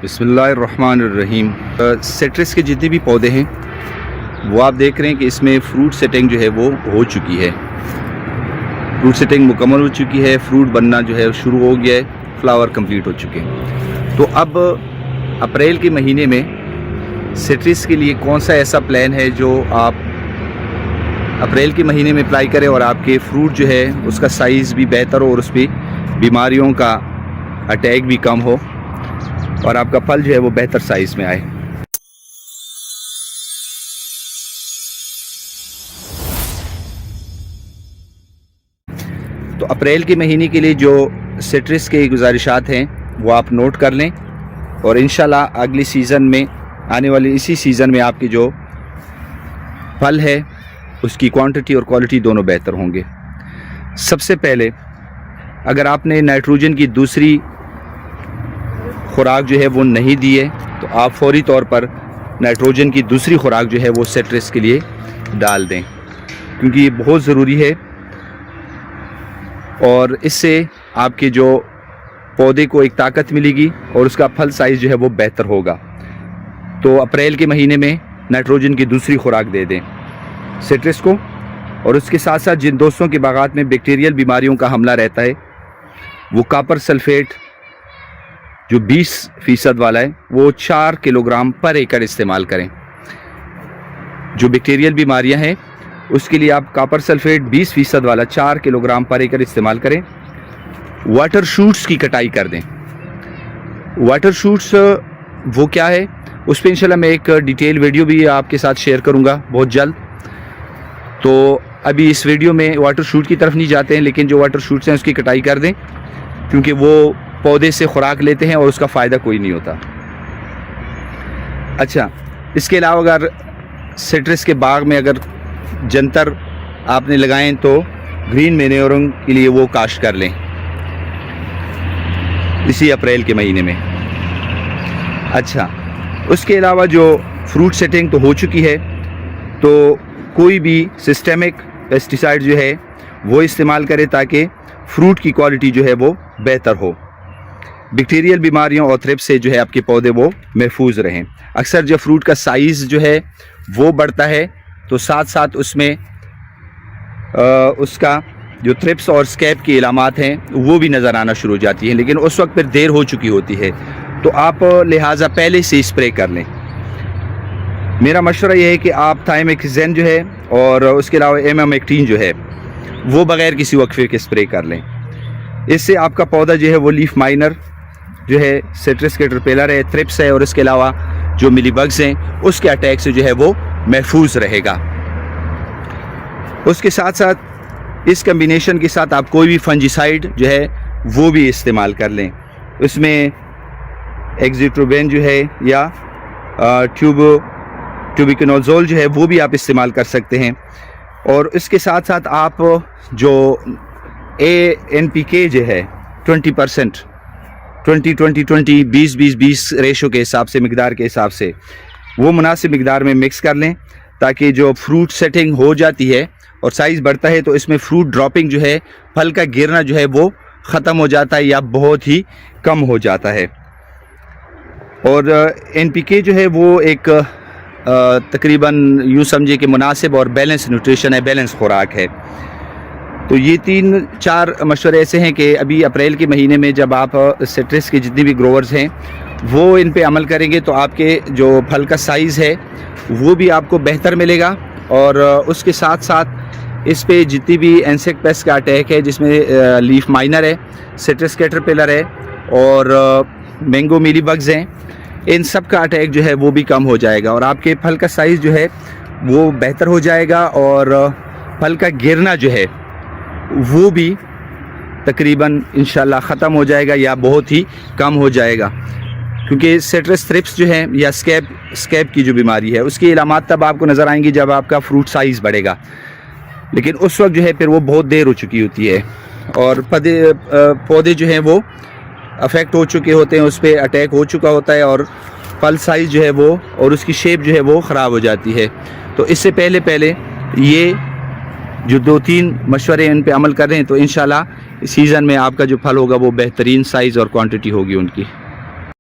बिस्मिल्लाहिर्रहमानिर्रहीम। सिट्रस के जितने भी पौधे हैं वो आप देख रहे हैं कि इसमें फ्रूट सेटिंग जो है वो हो चुकी है। फ्रूट सेटिंग मुकम्मल हो चुकी है, फ्रूट बनना जो है शुरू हो गया है, फ्लावर कंप्लीट हो चुके हैं। तो अब अप्रैल के महीने में सिट्रस के लिए कौन सा ऐसा प्लान है जो आप अप्रैल के महीने में अप्लाई करें और आपके फ्रूट जो है उसका साइज़ भी बेहतर हो और उस पर बीमारियों का अटैक भी कम हो और आपका फल जो है वो बेहतर साइज़ में आए। तो अप्रैल के महीने के लिए जो सिट्रस के गुजारिशात हैं वो आप नोट कर लें और इंशाल्लाह अगली सीज़न में, आने वाली इसी सीज़न में आपके जो फल है उसकी क्वांटिटी और क्वालिटी दोनों बेहतर होंगे। सबसे पहले अगर आपने नाइट्रोजन की दूसरी खुराक जो है वो नहीं दी है तो आप फौरी तौर पर नाइट्रोजन की दूसरी खुराक जो है वो सिट्रस के लिए डाल दें, क्योंकि ये बहुत ज़रूरी है और इससे आपके जो पौधे को एक ताकत मिलेगी और उसका फल साइज़ जो है वो बेहतर होगा। तो अप्रैल के महीने में नाइट्रोजन की दूसरी खुराक दे दें सिट्रस को। और उसके साथ साथ जिन दोस्तों के बागात में बैक्टीरियल बीमारियों का हमला रहता है वो कॉपर सल्फेट जो 20% वाला है वो 4 किलोग्राम पर एकड़ इस्तेमाल करें। जो बैक्टीरियल बीमारियां हैं उसके लिए आप कॉपर सल्फेट 20% वाला 4 किलोग्राम पर एकड़ इस्तेमाल करें। वाटर शूट्स की कटाई कर दें। वाटर शूट्स वो क्या है उस पर इंशाल्लाह मैं एक डिटेल वीडियो भी आपके साथ शेयर करूंगा बहुत जल्द। तो अभी इस वीडियो में वाटर शूट की तरफ नहीं जाते हैं, लेकिन जो वाटर शूट्स हैं उसकी कटाई कर दें, क्योंकि वो पौधे से खुराक लेते हैं और उसका फ़ायदा कोई नहीं होता। अच्छा, इसके अलावा अगर सिट्रस के बाग में अगर जंतर आपने लगाएं तो ग्रीन मैन्योरिंग के लिए वो काश्त कर लें इसी अप्रैल के महीने में। अच्छा, उसके अलावा जो फ्रूट सेटिंग तो हो चुकी है, तो कोई भी सिस्टेमिक पेस्टिसाइड जो है वो इस्तेमाल करें ताकि फ्रूट की क्वालिटी जो है वो बेहतर हो, बैक्टीरियल बीमारियों और थ्रिप्स से जो है आपके पौधे वो महफूज रहें। अक्सर जब फ्रूट का साइज़ जो है वो बढ़ता है तो साथ साथ उसमें उसका जो थ्रिप्स और स्कैब की इलामात हैं वो भी नज़र आना शुरू हो जाती हैं, लेकिन उस वक्त फिर देर हो चुकी होती है। तो आप लिहाजा पहले से स्प्रे कर लें। मेरा मशवरा ये है कि आप थाइमेक्सिन जो है और उसके अलावा एमामेक्टिन जो है वो बग़ैर किसी वक्फे के स्प्रे कर लें। इससे आपका पौधा जो है वो लीफ माइनर जो है, सिट्रस कैटरपिलर है, थ्रिप्स है और इसके अलावा जो मिलीबग्स हैं उसके अटैक से जो है वो महफूज रहेगा। उसके साथ साथ इस कम्बिनेशन के साथ आप कोई भी फंजीसाइड जो है वो भी इस्तेमाल कर लें। उसमें एक्जिट्रोबेन जो है या ट्यूबिकनोजोल जो है वो भी आप इस्तेमाल कर सकते हैं। और इसके साथ साथ आप जो NPK जो है 20% 20-20-20 20-20-20 रेशो के हिसाब से, मिकदार के हिसाब से वो मुनासिब मिकदार में मिक्स कर लें, ताकि जो फ्रूट सेटिंग हो जाती है और साइज़ बढ़ता है तो इसमें फ्रूट ड्रॉपिंग जो है, फल का गिरना जो है वो ख़त्म हो जाता है या बहुत ही कम हो जाता है। और NPK जो है वो एक तकरीबन यूँ समझिए कि मुनासिब और बैलेंस न्यूट्रिशन है, बैलेंस खुराक है। तो ये 3-4 मशवरे ऐसे हैं कि अभी अप्रैल के महीने में जब आप सिट्रस के जितने भी ग्रोवर्स हैं वो इन पे अमल करेंगे तो आपके जो फल का साइज़ है वो भी आपको बेहतर मिलेगा। और उसके साथ साथ इस पे जितनी भी इंसेक्ट पेस्ट का अटैक है, जिसमें लीफ माइनर है, सिट्रस कैटरपिलर है और मैंगो मिलीबग्स हैं, इन सब का अटैक जो है वो भी कम हो जाएगा और आपके फल का साइज़ जो है वो बेहतर हो जाएगा और फल का गिरना जो है वो भी तकरीबन इंशाल्लाह ख़त्म हो जाएगा या बहुत ही कम हो जाएगा। क्योंकि सिट्रस थ्रिप्स जो है या स्कैब की जो बीमारी है उसकी इलामात तब आपको नज़र आएंगी जब आपका फ्रूट साइज़ बढ़ेगा, लेकिन उस वक्त जो है फिर वो बहुत देर हो चुकी होती है और पौधे जो हैं वो अफेक्ट हो चुके होते हैं, उस पर अटैक हो चुका होता है और फल साइज़ जो है वो और उसकी शेप जो है वो ख़राब हो जाती है। तो इससे पहले ये जो 2-3 मशवरे इन पे अमल कर रहे हैं तो इंशाल्लाह सीज़न में आपका जो फल होगा वो बेहतरीन साइज़ और क्वांटिटी होगी उनकी।